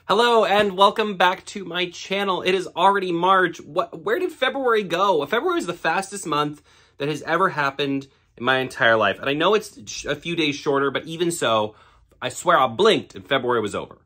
Hello and welcome back to my channel. It is already March. Where did February go? February is the fastest month that has ever happened in my entire life. And I know it's a few days shorter, but even so, I swear I blinked and February was over.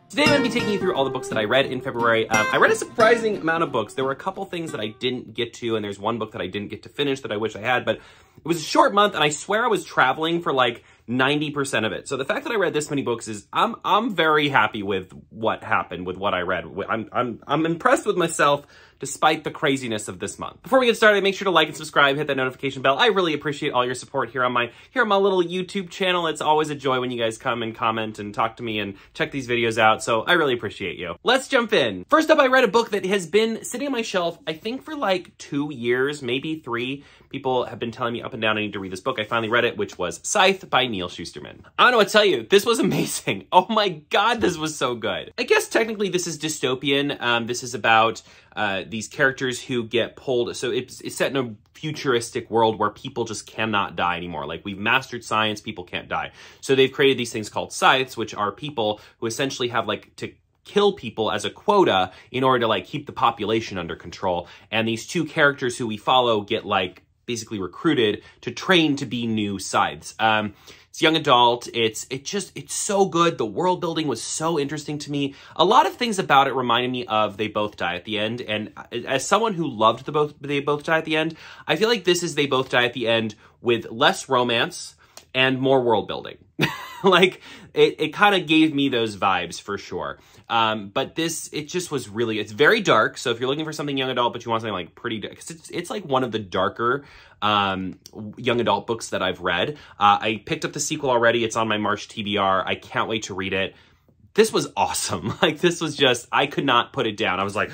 Today I'm going to be taking you through all the books that I read in February. I read a surprising amount of books. There were a couple things that I didn't get to, and there's one book that I didn't get to finish that I wish I had, but it was a short month, and I swear I was traveling for like 90% of it. So the fact that I read this many books is, I'm very happy with what happened, with what I read. I'm impressed with myself despite the craziness of this month. Before we get started, make sure to like and subscribe, hit that notification bell. I really appreciate all your support here on my little YouTube channel. It's always a joy when you guys come and comment and talk to me and check these videos out. So I really appreciate you. Let's jump in. First up, I read a book that has been sitting on my shelf, I think for like 2 years, maybe 3. People have been telling me up and down I need to read this book. I finally read it, which was Scythe by Neal Shusterman. I don't know what to tell you. This was amazing. Oh my God, this was so good. I guess technically this is dystopian. This is about these characters who get pulled. So it's set in a futuristic world where people just cannot die anymore. Like, we've mastered science, people can't die. So they've created these things called scythes, which are people who essentially have like to kill people as a quota in order to like keep the population under control. And these two characters who we follow get like basically recruited to train to be new scythes. It's young adult. It's so good. The world building was so interesting to me. A lot of things about it reminded me of They Both Die at the End. And as someone who loved They Both Die at the End, I feel like this is They Both Die at the End with less romance and more world building. Like, it kind of gave me those vibes for sure. But it just was really, it's very dark. So if you're looking for something young adult, but you want something like pretty, because it's like one of the darker young adult books that I've read. I picked up the sequel already. It's on my March TBR. I can't wait to read it. This was awesome. Like, this was just, I could not put it down. I was like,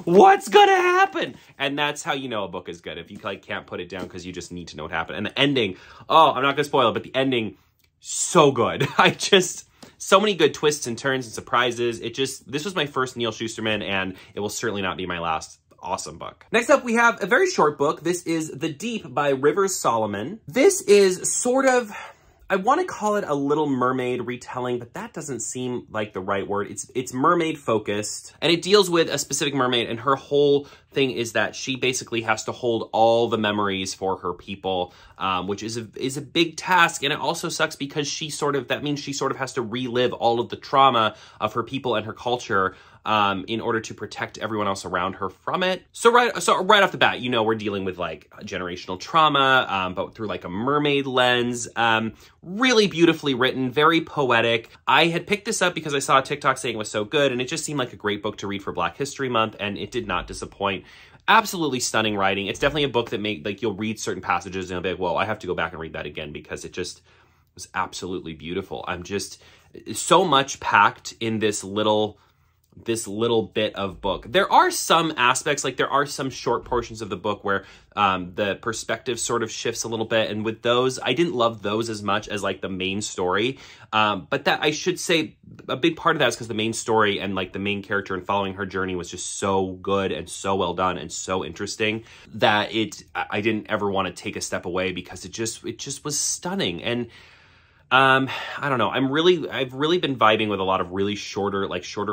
what's gonna happen? And that's how you know a book is good. If you like can't put it down because you just need to know what happened. And the ending, oh, I'm not gonna spoil it, but the ending, so good. So many good twists and turns and surprises. This was my first Neal Shusterman, and it will certainly not be my last. Awesome book. Next up, we have a very short book. This is The Deep by Rivers Solomon. This is sort of, I want to call it a Little Mermaid retelling, but that doesn't seem like the right word. It's mermaid focused, and it deals with a specific mermaid, and her whole thing is that she basically has to hold all the memories for her people, which is a big task. And it also sucks because that means she sort of has to relive all of the trauma of her people and her culture in order to protect everyone else around her from it. So right off the bat, you know, we're dealing with like generational trauma, but through like a mermaid lens. Really beautifully written, very poetic. I had picked this up because I saw a TikTok saying it was so good, and it just seemed like a great book to read for Black History Month, and it did not disappoint. Absolutely stunning writing. It's definitely a book that you'll read certain passages and you'll be like, well, I have to go back and read that again because it just was absolutely beautiful. So much packed in this little bit of book. There are some aspects, like there are some short portions of the book where the perspective sort of shifts a little bit. And with those, I didn't love those as much as like the main story. But that, I should say, a big part of that is because the main story and like the main character and following her journey was just so good and so well done and so interesting that I didn't ever want to take a step away because it just was stunning. And I don't know. I've really been vibing with a lot of really shorter,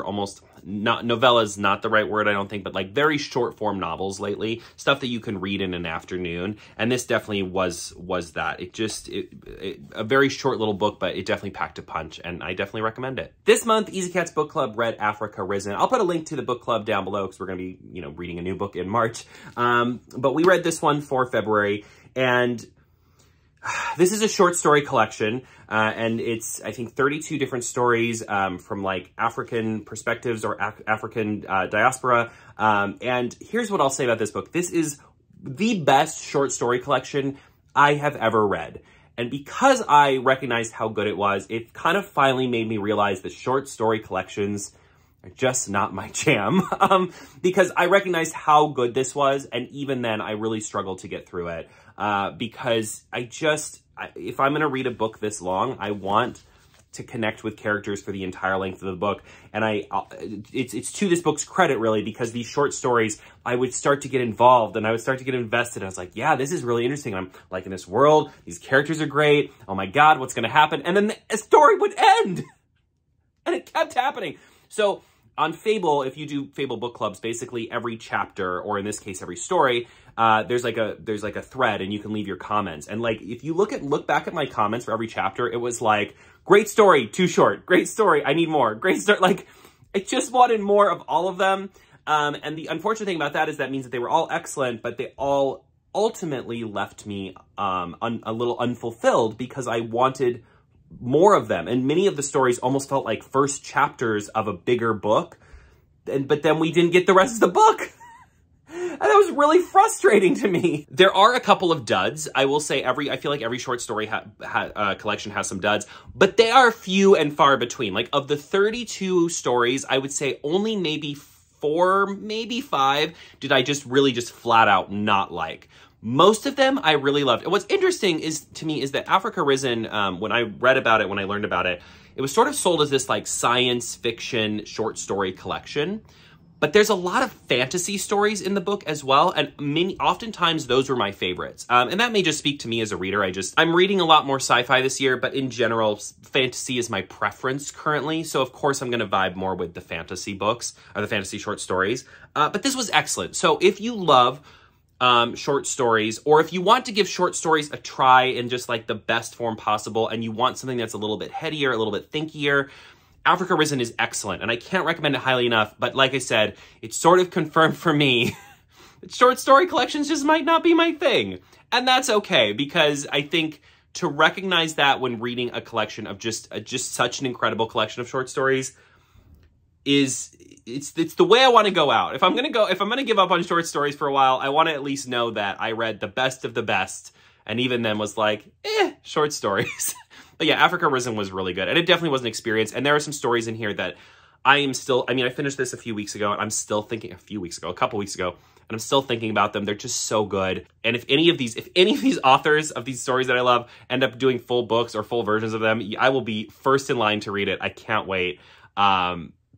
almost not novellas, not the right word, I don't think, but like very short form novels lately, stuff that you can read in an afternoon. And this definitely was that. A very short little book, but it definitely packed a punch, and I definitely recommend it. This month, Easy Cat's book club read Africa Risen. I'll put a link to the book club down below because we're going to be, reading a new book in March. But we read this one for February, and this is a short story collection, and it's, I think, 32 different stories from, like, African perspectives or African diaspora. And here's what I'll say about this book. This is the best short story collection I have ever read. And because I recognized how good it was, it kind of finally made me realize that short story collections are just not my jam. Because I recognized how good this was, and even then, I really struggled to get through it. Because if I'm going to read a book this long, I want to connect with characters for the entire length of the book. And it's to this book's credit, really, because these short stories, I would start to get involved and I would start to get invested. I was like, yeah, this is really interesting. I'm liking this world. These characters are great. Oh my God, what's going to happen? And then the story would end. And it kept happening. So on Fable, if you do Fable book clubs, basically every chapter, or in this case, every story, there's like a thread and you can leave your comments. And like, if you look back at my comments for every chapter, it was like, great story, too short. Great story, I need more. Great story. Like, I just wanted more of all of them. And the unfortunate thing about that is that means that they were all excellent, but they all ultimately left me a little unfulfilled because I wanted more of them. And many of the stories almost felt like first chapters of a bigger book. But then we didn't get the rest of the book. And that was really frustrating to me. There are a couple of duds. I will say I feel like every short story collection has some duds, but they are few and far between. Like of the 32 stories, I would say only maybe 4, maybe 5 did I just flat out not like. Most of them I really loved. And what's interesting to me is that Africa Risen, when I read about it, when I learned about it, it was sort of sold as this like science fiction short story collection. But there's a lot of fantasy stories in the book as well, and oftentimes those were my favorites. And that may just speak to me as a reader. I'm reading a lot more sci-fi this year, but in general, fantasy is my preference currently. So of course I'm going to vibe more with the fantasy books, or the fantasy short stories. But this was excellent. So if you love short stories, or if you want to give short stories a try in just like the best form possible, and you want something that's a little bit headier, a little bit thinkier, Africa Risen is excellent, and I can't recommend it highly enough, but like I said, it's sort of confirmed for me that short story collections just might not be my thing. And that's okay, because I think to recognize that when reading a collection of just such an incredible collection of short stories it's the way I want to go out. If I'm going to give up on short stories for a while, I want to at least know that I read the best of the best, and even then was like, short stories. But yeah, Africa Risen was really good, and it definitely was an experience. And there are some stories in here that I finished this a couple weeks ago, and I'm still thinking about them. They're just so good. And if any of these authors of these stories that I love end up doing full books or full versions of them, I will be first in line to read it. I can't wait.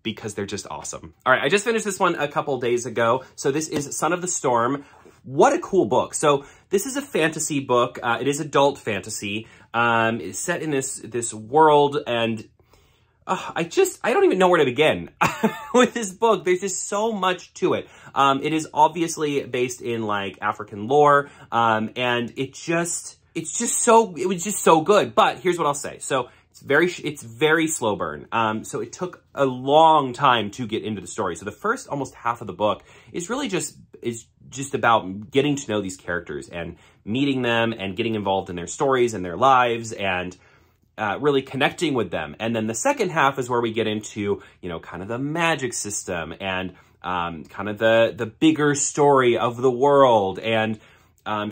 Because they're just awesome. All right, I just finished this one a couple days ago. So this is Son of the Storm. What a cool book. So this is a fantasy book. It is adult fantasy. It's set in this world, and I don't even know where to begin with this book. There's just so much to it. It is obviously based in like African lore, and it was just so good. But here's what I'll say. So it's very slow burn. So it took a long time to get into the story. So the first almost half of the book is really just about getting to know these characters and meeting them and getting involved in their stories and their lives and really connecting with them. And then the second half is where we get into, kind of the magic system and kind of the bigger story of the world and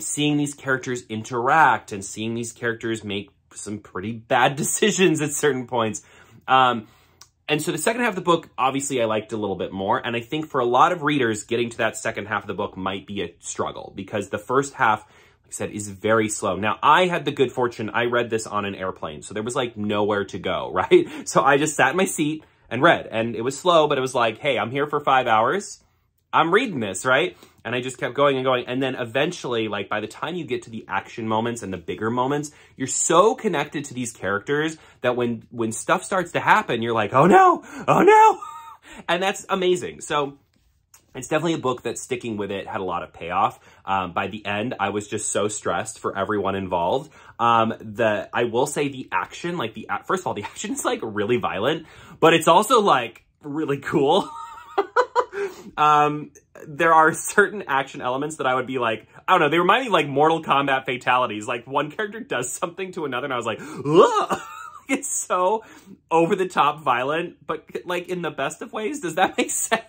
seeing these characters interact and seeing these characters make some pretty bad decisions at certain points. And so the second half of the book, obviously I liked a little bit more. And I think for a lot of readers, getting to that second half of the book might be a struggle because the first half, like I said, is very slow. Now, I had the good fortune, I read this on an airplane. So there was like nowhere to go, right? So I just sat in my seat and read. And it was slow, but it was like, hey, I'm here for 5 hours. I'm reading this, right? And I just kept going and going. And then eventually, like by the time you get to the action moments and the bigger moments, you're so connected to these characters that when stuff starts to happen, you're like, oh no, oh no. And that's amazing. So it's definitely a book that sticking with it had a lot of payoff. By the end, I was just so stressed for everyone involved. I will say the action, first of all, the action is like really violent, but it's also like really cool. There are certain action elements that I would be like, I don't know, they remind me of like Mortal Kombat fatalities. Like one character does something to another and I was like, ugh! It's so over the top violent, but like in the best of ways. Does that make sense?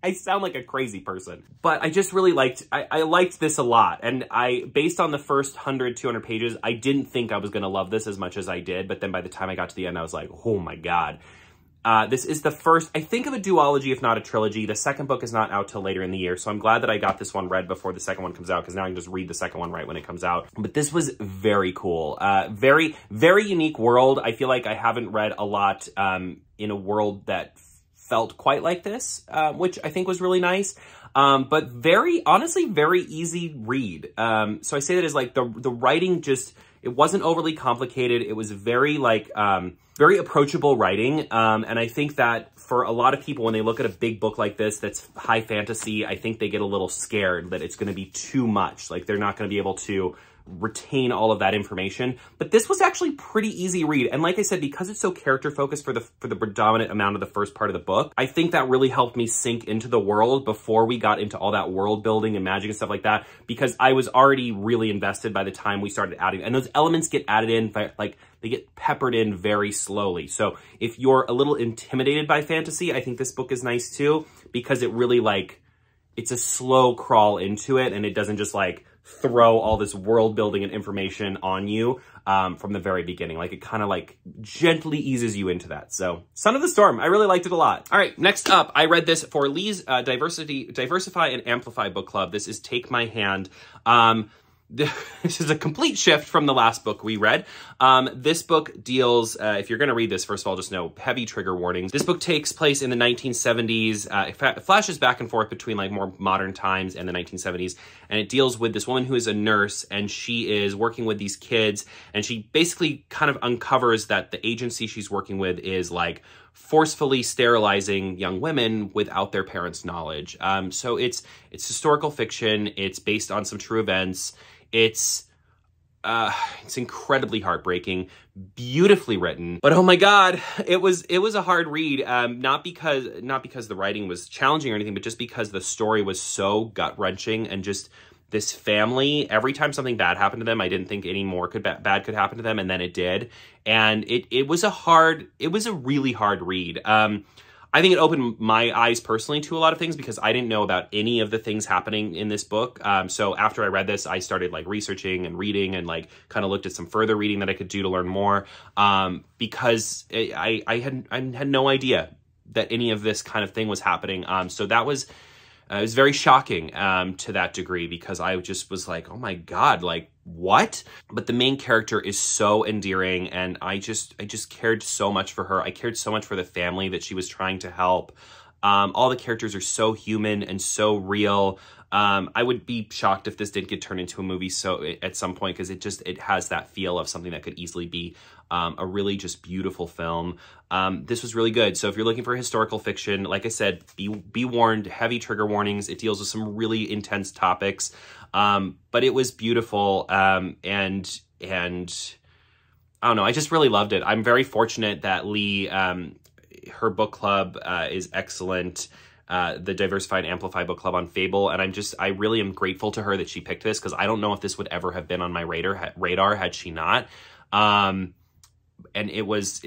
I sound like a crazy person, but I just really I liked this a lot. And based on the first 100, 200 pages, I didn't think I was going to love this as much as I did. But then by the time I got to the end, I was like, oh my God. This is the first, I think, of a duology, if not a trilogy. The second book is not out till later in the year, so I'm glad that I got this one read before the second one comes out, because now I can just read the second one right when it comes out. But this was very cool. Very, very unique world. I feel like I haven't read a lot in a world that felt quite like this, which I think was really nice. But honestly, very easy read. So I say that as like the writing just, it wasn't overly complicated. It was very like, very approachable writing. And I think that for a lot of people, when they look at a big book like this, that's high fantasy, I think they get a little scared that it's going to be too much. Like they're not going to be able to retain all of that information. But this was actually pretty easy read. And like I said, because it's so character focused for the predominant amount of the first part of the book, I think that really helped me sink into the world before we got into all that world building and magic and stuff like that, because I was already really invested by the time we started adding, and those elements get added in, like they get peppered in very slowly. So if you're a little intimidated by fantasy, I think this book is nice too, because it really like, it's a slow crawl into it, and it doesn't just like throw all this world building and information on you from the very beginning. Like it kind of like gently eases you into that. So Son of the Storm, I really liked it a lot. All right, next up, I read this for Lee's Diversify and Amplify book club. This is Take My Hand. This is a complete shift from the last book we read. This book deals, if you're going to read this, first of all, just know heavy trigger warnings. This book takes place in the 1970s. It flashes back and forth between like more modern times and the 1970s. And it deals with this woman who is a nurse, and she is working with these kids. And she basically kind of uncovers that the agency she's working with is like forcefully sterilizing young women without their parents' knowledge. So it's historical fiction. It's based on some true events. It's incredibly heartbreaking, beautifully written, but oh my God, it was a hard read. Not because the writing was challenging or anything, but just because the story was so gut wrenching, and just this family, every time something bad happened to them, I didn't think any more bad could happen to them, and then it did. And it was a really hard read. I think it opened my eyes personally to a lot of things, because I didn't know about any of the things happening in this book. So after I read this, I started like researching and reading, and like kind of looked at some further reading that I could do to learn more, because I had no idea that any of this kind of thing was happening. So that was, it was very shocking to that degree, because I just was like, oh my God, like what? But the main character is so endearing, and I just cared so much for her. I cared so much for the family that she was trying to help. All the characters are so human and so real. I would be shocked if this did get turned into a movie at some point, because it has that feel of something that could easily be a really just beautiful film. This was really good. So if you're looking for historical fiction, like I said, be warned, heavy trigger warnings. It deals with some really intense topics, but it was beautiful. And I don't know, I just really loved it. I'm very fortunate that Lee, her book club is excellent. The Diversify and Amplify book club on Fable, and I really am grateful to her that she picked this, because I don't know if this would ever have been on my radar had she not. And it was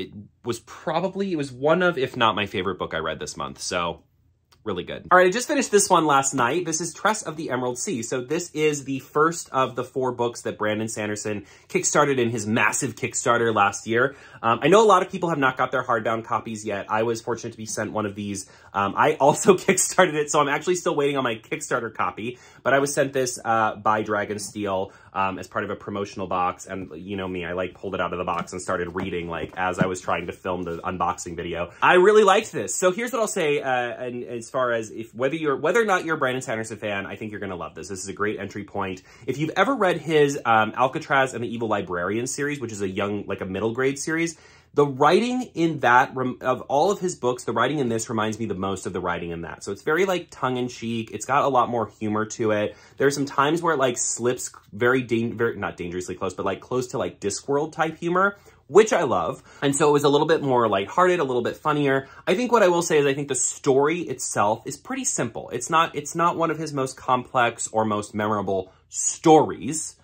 one of, if not my favorite book I read this month. So really good. All right, I just finished this one last night. This is Tress of the Emerald Sea. So this is the first of the 4 books that Brandon Sanderson kickstarted in his massive Kickstarter last year. I know a lot of people have not got their hardbound copies yet. I was fortunate to be sent one of these. I also kickstarted it, so I'm actually still waiting on my Kickstarter copy, but I was sent this by Dragonsteel as part of a promotional box, and you know me, I like pulled it out of the box and started reading like as I was trying to film the unboxing video. I really liked this. So here's what I'll say, and as far as whether or not you're a Brandon Sanderson fan, I think you're gonna love this. This is a great entry point. If you've ever read his Alcatraz and the Evil Librarian series, which is a middle grade series, the writing in that, of all of his books, the writing in this reminds me the most of the writing in that. So it's very like tongue-in-cheek. It's got a lot more humor to it. There are some times where it like slips very not dangerously close, but like close to like Discworld type humor, which I love. And so it was a little bit more lighthearted, a little bit funnier. I think what I will say is I think the story itself is pretty simple. It's not one of his most complex or most memorable stories.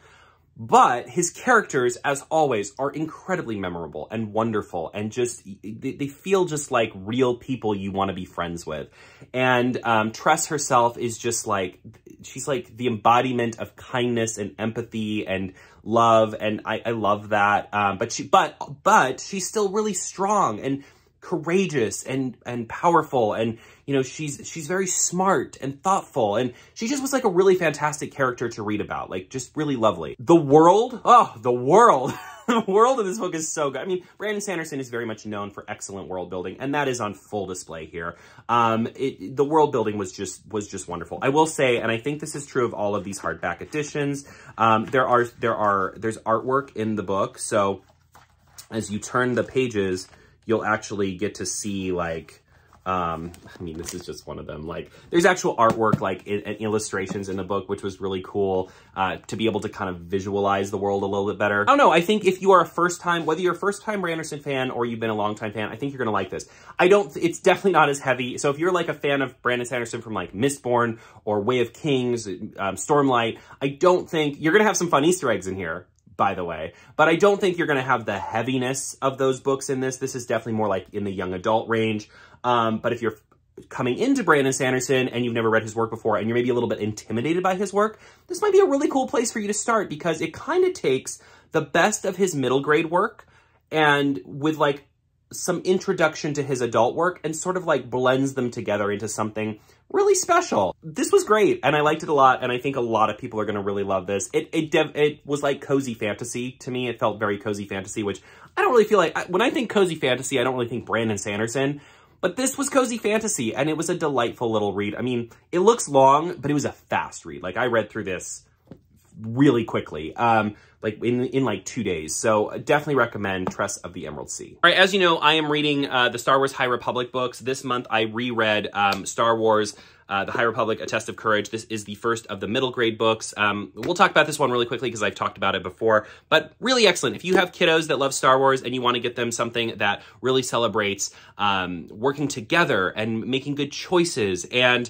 But his characters, as always, are incredibly memorable and wonderful, and just, they feel just like real people you want to be friends with. And Tress herself is just like, she's like the embodiment of kindness and empathy and love, and I love that. But she's still really strong, and courageous and powerful, and you know, she's very smart and thoughtful, and she just was like a really fantastic character to read about, like just really lovely. The world, oh, the world. The world of this book is so good. I mean, Brandon Sanderson is very much known for excellent world building, and that is on full display here. The world building was just wonderful. I will say, and I think this is true of all of these hardback editions, there's artwork in the book, so as you turn the pages, you'll actually get to see, like, I mean, this is just one of them. Like, there's actual artwork, like, and illustrations in the book, which was really cool, to be able to kind of visualize the world a little bit better. I don't know, I think if you are whether you're a first-time Branderson fan or you've been a long-time fan, I think you're gonna like this. It's definitely not as heavy. So if you're, like, a fan of Brandon Sanderson from, like, Mistborn or Way of Kings, Stormlight, I don't think... You're gonna have some fun Easter eggs in here, by the way. But I don't think you're going to have the heaviness of those books in this. This is definitely more like in the young adult range. But if you're coming into Brandon Sanderson and you've never read his work before and you're maybe a little bit intimidated by his work, this might be a really cool place for you to start, because it kind of takes the best of his middle grade work and with like some introduction to his adult work and sort of like blends them together into something really special. This was great, and I liked it a lot, and I think a lot of people are going to really love this. It was like cozy fantasy to me. It felt very cozy fantasy, which I don't really feel like... When I think cozy fantasy, I don't really think Brandon Sanderson, but this was cozy fantasy, and it was a delightful little read. I mean, it looks long, but it was a fast read. Like, I read through this really quickly, like in like 2 days. So definitely recommend Tress of the Emerald Sea. All right, as you know, I am reading the Star Wars High Republic books. This month I reread Star Wars The High Republic, A Test of Courage. This is the first of the middle grade books. We'll talk about this one really quickly because I've talked about it before, but really excellent. If you have kiddos that love Star Wars and you want to get them something that really celebrates working together and making good choices and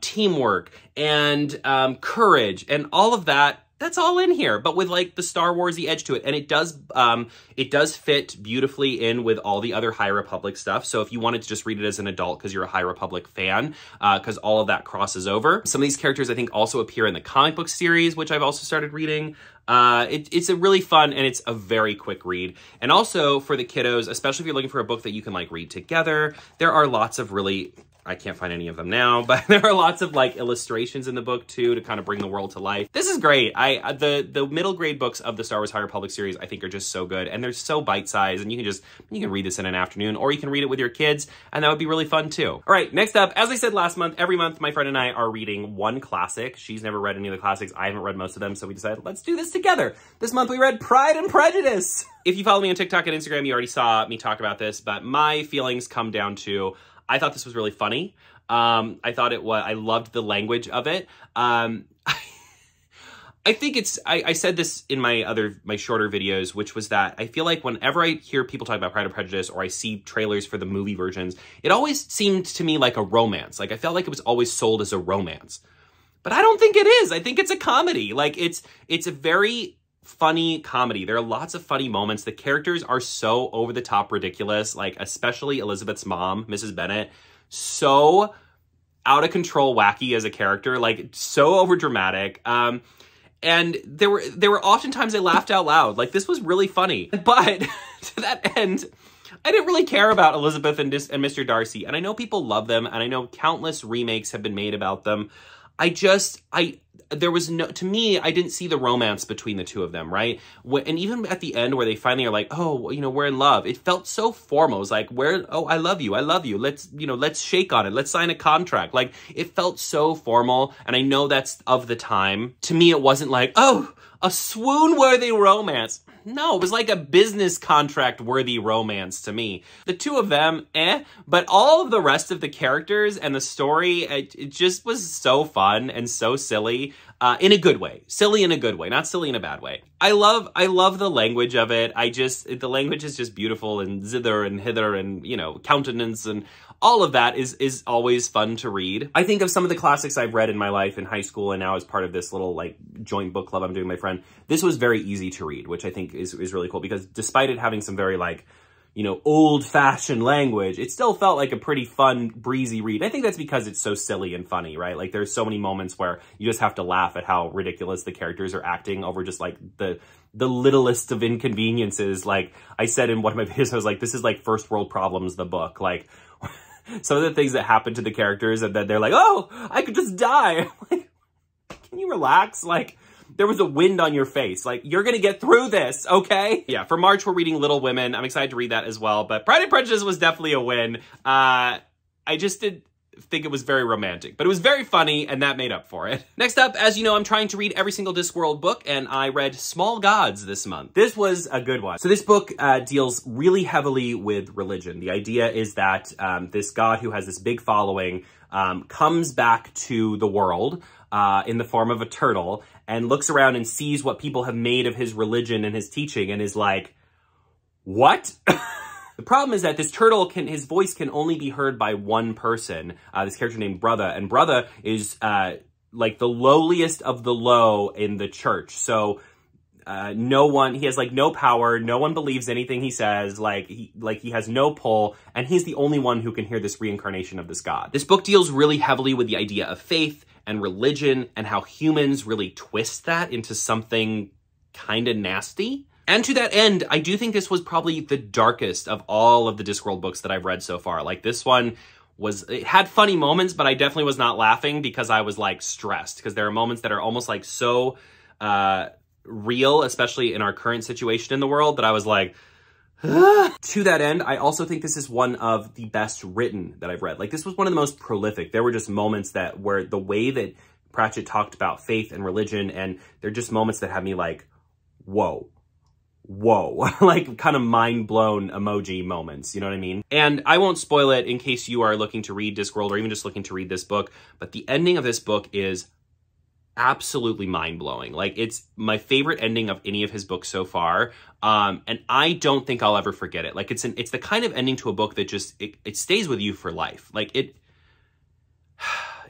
teamwork and courage and all of that, that's all in here, but with like the Star Warsy edge to it. And it does fit beautifully in with all the other High Republic stuff. So if you wanted to just read it as an adult because you're a High Republic fan, because all of that crosses over. Some of these characters I think also appear in the comic book series, which I've also started reading. It's a really fun, and it's a very quick read. And also for the kiddos, especially if you're looking for a book that you can like read together, there are lots of really... I can't find any of them now, but there are lots of like illustrations in the book too to kind of bring the world to life. This is great. The middle grade books of the Star Wars High Republic series I think are just so good, and they're so bite-sized, and you can read this in an afternoon, or you can read it with your kids, and that would be really fun too. All right, next up, as I said last month, every month my friend and I are reading one classic. She's never read any of the classics. I haven't read most of them, so we decided let's do this together. This month we read Pride and Prejudice. If you follow me on TikTok and Instagram, you already saw me talk about this, but my feelings come down to I thought this was really funny. I loved the language of it. I think I said this in my shorter videos, which was that I feel like whenever I hear people talk about Pride and Prejudice or I see trailers for the movie versions, it always seemed to me like a romance. Like I felt like it was always sold as a romance, but I don't think it is. I think it's a comedy. Like it's a very funny comedy. There are lots of funny moments. The characters are so over the top ridiculous, like especially Elizabeth's mom, Mrs. Bennet, so out of control wacky as a character, like so over dramatic. And there were oftentimes I laughed out loud. Like this was really funny. But to that end, I didn't really care about Elizabeth and Mr. Darcy. And I know people love them, and I know countless remakes have been made about them. To me, I didn't see the romance between the two of them, right? And even at the end where they finally are like, oh, you know, we're in love. It felt so formal. It was like, oh, I love you. Let's shake on it. Let's sign a contract. Like, it felt so formal. And I know that's of the time. To me, it wasn't like, oh, a swoon-worthy romance. No, it was like a business contract-worthy romance to me. The two of them, but all of the rest of the characters and the story, it just was so fun and so silly, in a good way. Silly in a good way, not silly in a bad way. I love the language of it. The language is just beautiful, and zither and hither and, you know, countenance and all of that is always fun to read. I think of some of the classics I've read in my life in high school and now as part of this little like joint book club I'm doing with my friend. This was very easy to read, which I think is really cool because despite it having some very like you know, old-fashioned language, it still felt like a pretty fun, breezy read. I think that's because it's so silly and funny, right? Like, there's so many moments where you just have to laugh at how ridiculous the characters are acting over just, like, the littlest of inconveniences. Like, I said in one of my videos, I was like, this is like First World Problems, the book. Like, some of the things that happen to the characters, and then they're like, oh, I could just die. I'm like, can you relax? Like, there was a wind on your face. Like, you're gonna get through this, okay? Yeah, for March, we're reading Little Women. I'm excited to read that as well, but Pride and Prejudice was definitely a win. I just did think it was very romantic, but it was very funny, and that made up for it. Next up, as you know, I'm trying to read every single Discworld book, and I read Small Gods this month. This was a good one. So this book deals really heavily with religion. The idea is that this god who has this big following comes back to the world in the form of a turtle, and looks around and sees what people have made of his religion and his teaching, and is like, what? The problem is that this turtle his voice can only be heard by one person, this character named Brother, and Brother is like the lowliest of the low in the church. So he has like no power, no one believes anything he says, he has no pull, and he's the only one who can hear this reincarnation of this god. This book deals really heavily with the idea of faith and religion and how humans really twist that into something kind of nasty. And to that end, I do think this was probably the darkest of all of the Discworld books that I've read so far. Like, this one it had funny moments, but I definitely was not laughing because I was like stressed, because there are moments that are almost like so real, especially in our current situation in the world, that I was like, To that end, I also think this is one of the best written that I've read. Like, this was one of the most prolific. There were just moments where the way that Pratchett talked about faith and religion, and they're just moments that have me like, whoa, like kind of mind blown emoji moments, you know what I mean? And I won't spoil it in case you are looking to read Discworld or even just looking to read this book, but the ending of this book is absolutely mind-blowing. Like, it's my favorite ending of any of his books so far, and I don't think I'll ever forget it. Like, it's the kind of ending to a book that just it stays with you for life. Like, it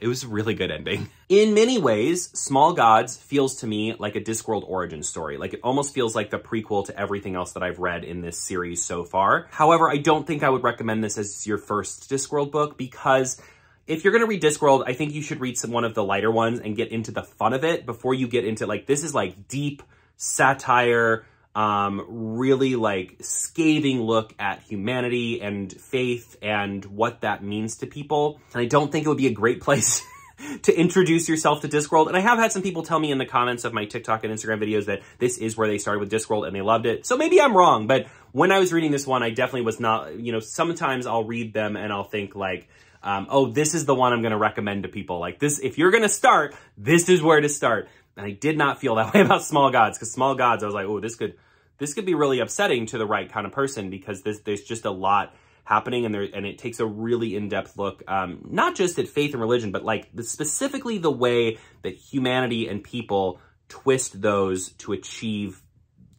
was a really good ending. In many ways, Small Gods feels to me like a Discworld origin story. Like, it almost feels like the prequel to everything else that I've read in this series so far. However, I don't think I would recommend this as your first Discworld book, because if you're going to read Discworld, I think you should read one of the lighter ones and get into the fun of it before you get into, like, this is like deep satire, really like scathing look at humanity and faith and what that means to people. And I don't think it would be a great place to introduce yourself to Discworld. And I have had some people tell me in the comments of my TikTok and Instagram videos that this is where they started with Discworld and they loved it. So maybe I'm wrong, but when I was reading this one, I definitely was not, you know, sometimes I'll read them and I'll think like, oh, this is the one I'm going to recommend to people. Like, this, if you're going to start, this is where to start. And I did not feel that way about Small Gods, because Small Gods, I was like, oh, this could be really upsetting to the right kind of person, because there's just a lot happening, and it takes a really in-depth look, not just at faith and religion, but like specifically the way that humanity and people twist those to achieve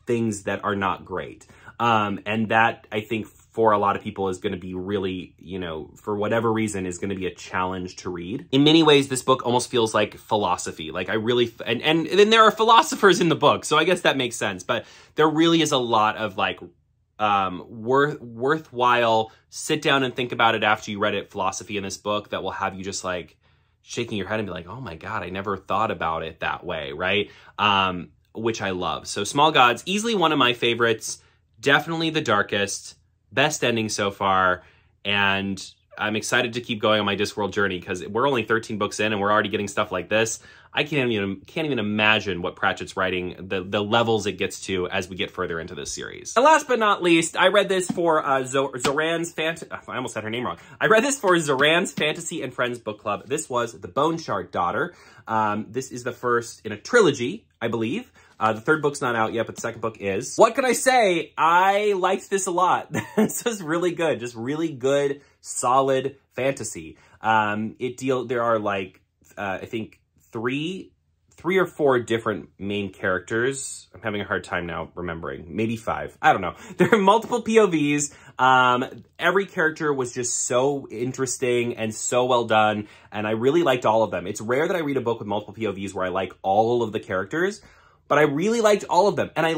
things that are not great. And that, I think, for a lot of people is going to be really, you know, for whatever reason, is going to be a challenge to read. In many ways, this book almost feels like philosophy. Like, I really, and then there are philosophers in the book, so I guess that makes sense. But there really is a lot of like worthwhile sit down and think about it after you read it philosophy in this book that will have you just like shaking your head and be like, oh my God, I never thought about it that way, right? Which I love. So Small Gods, easily one of my favorites, definitely the darkest, best ending so far, and I'm excited to keep going on my Discworld journey, because we're only 13 books in and we're already getting stuff like this. I can't even imagine what Pratchett's writing, the levels it gets to as we get further into this series. And last but not least, I read this for Zoran's I almost said her name wrong. I read this for Zoran's Fantasy and Friends book club. This was The Bone Shard Daughter. This is the first in a trilogy, I believe. The third book's not out yet, but the second book is. What can I say? I liked this a lot. This was really good. Just really good, solid fantasy. There are like, I think three or four different main characters. I'm having a hard time now remembering. Maybe 5. I don't know. There are multiple POVs. Every character was just so interesting and so well done, and I really liked all of them. It's rare that I read a book with multiple POVs where I like all of the characters, but I really liked all of them. And I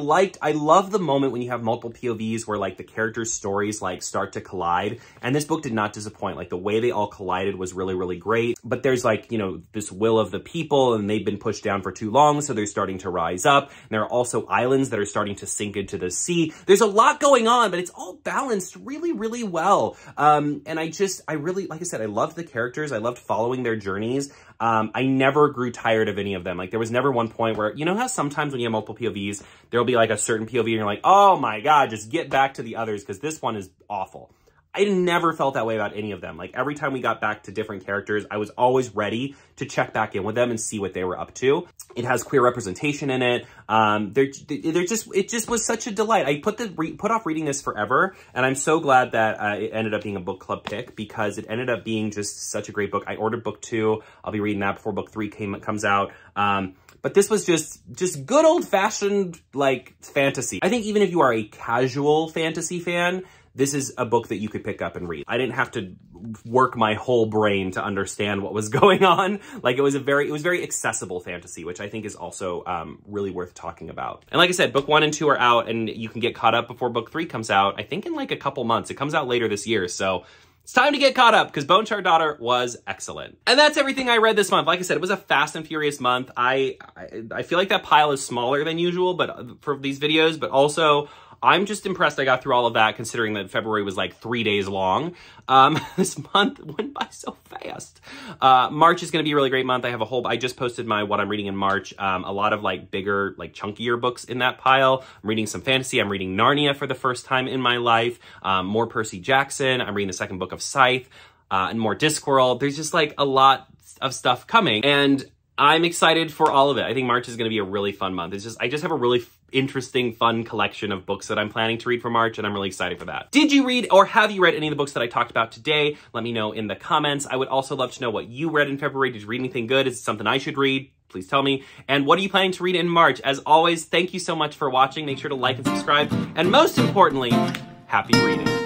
love the moment when you have multiple POVs where like the characters' stories like start to collide. And this book did not disappoint. Like the way they all collided was really, really great. But there's like, you know, this will of the people and they've been pushed down for too long. So they're starting to rise up. And there are also islands that are starting to sink into the sea. There's a lot going on, but it's all balanced really, really well. And I really, like I said, I loved the characters. I loved following their journeys. I never grew tired of any of them. Like there was never one point where, you know how sometimes when you have multiple POVs, there'll be like a certain POV and you're like, oh my God, just get back to the others because this one is awful. I never felt that way about any of them. Like every time we got back to different characters, I was always ready to check back in with them and see what they were up to. It has queer representation in it. It just was such a delight. I put off reading this forever, and I'm so glad that it ended up being a book club pick because it ended up being just such a great book. I ordered book 2. I'll be reading that before book 3 comes out. But this was just good old-fashioned, like, fantasy. I think even if you are a casual fantasy fan, this is a book that you could pick up and read. I didn't have to work my whole brain to understand what was going on. Like it was very accessible fantasy, which I think is also really worth talking about. And like I said, book 1 and 2 are out and you can get caught up before book 3 comes out, I think in like a couple months. It comes out later this year. So it's time to get caught up because Bone Char Daughter was excellent. And that's everything I read this month. Like I said, it was a fast and furious month. I feel like that pile is smaller than usual, but for these videos, but also I'm just impressed I got through all of that considering that February was like 3 days long. This month went by so fast. March is going to be a really great month. I just posted my what I'm reading in March. A lot of like bigger, like chunkier books in that pile. I'm reading some fantasy. I'm reading Narnia for the first time in my life. More Percy Jackson. I'm reading the second book of Scythe. And more Discworld. There's just like a lot of stuff coming. And I'm excited for all of it. I think March is going to be a really fun month. I just have a really interesting, fun collection of books that I'm planning to read for March, and I'm really excited for that. Did you read or have you read any of the books that I talked about today? Let me know in the comments. I would also love to know what you read in February. Did you read anything good? Is it something I should read? Please tell me. And what are you planning to read in March? As always, thank you so much for watching. Make sure to like and subscribe. And most importantly, happy reading.